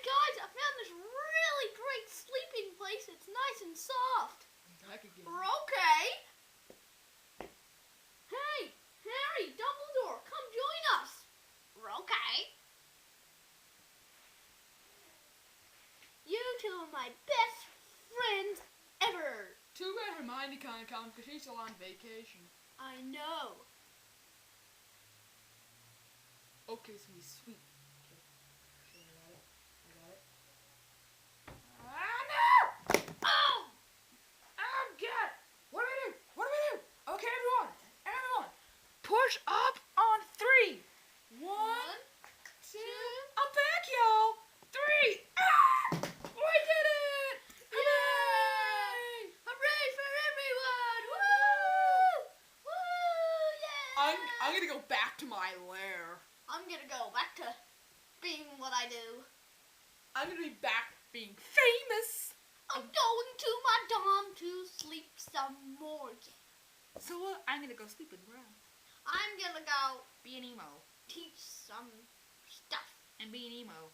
guys, I found this really great sleeping place. It's nice and soft. Okay. Hey, Harry, Dumbledore, come join us. Okay. You two are my best friends ever. Too bad Hermione can't come because she's still on vacation. I know. Okay, so he's sweet. Okay. I got it. Ah, no! Oh! Oh, God! What do I do? What do I do? Okay, everyone! Push up on 3. 1, 2, I'm back, y'all! 3! Ah! We did it! Yay! Hooray for everyone! Woo! Woo! Yeah! I'm gonna go back to my lair. I'm gonna go back to being what I do. I'm gonna be back being famous. I'm going to my dorm to sleep some more. So I'm gonna go sleep with Brown. I'm gonna go Be an emo. teach some stuff. And be an emo.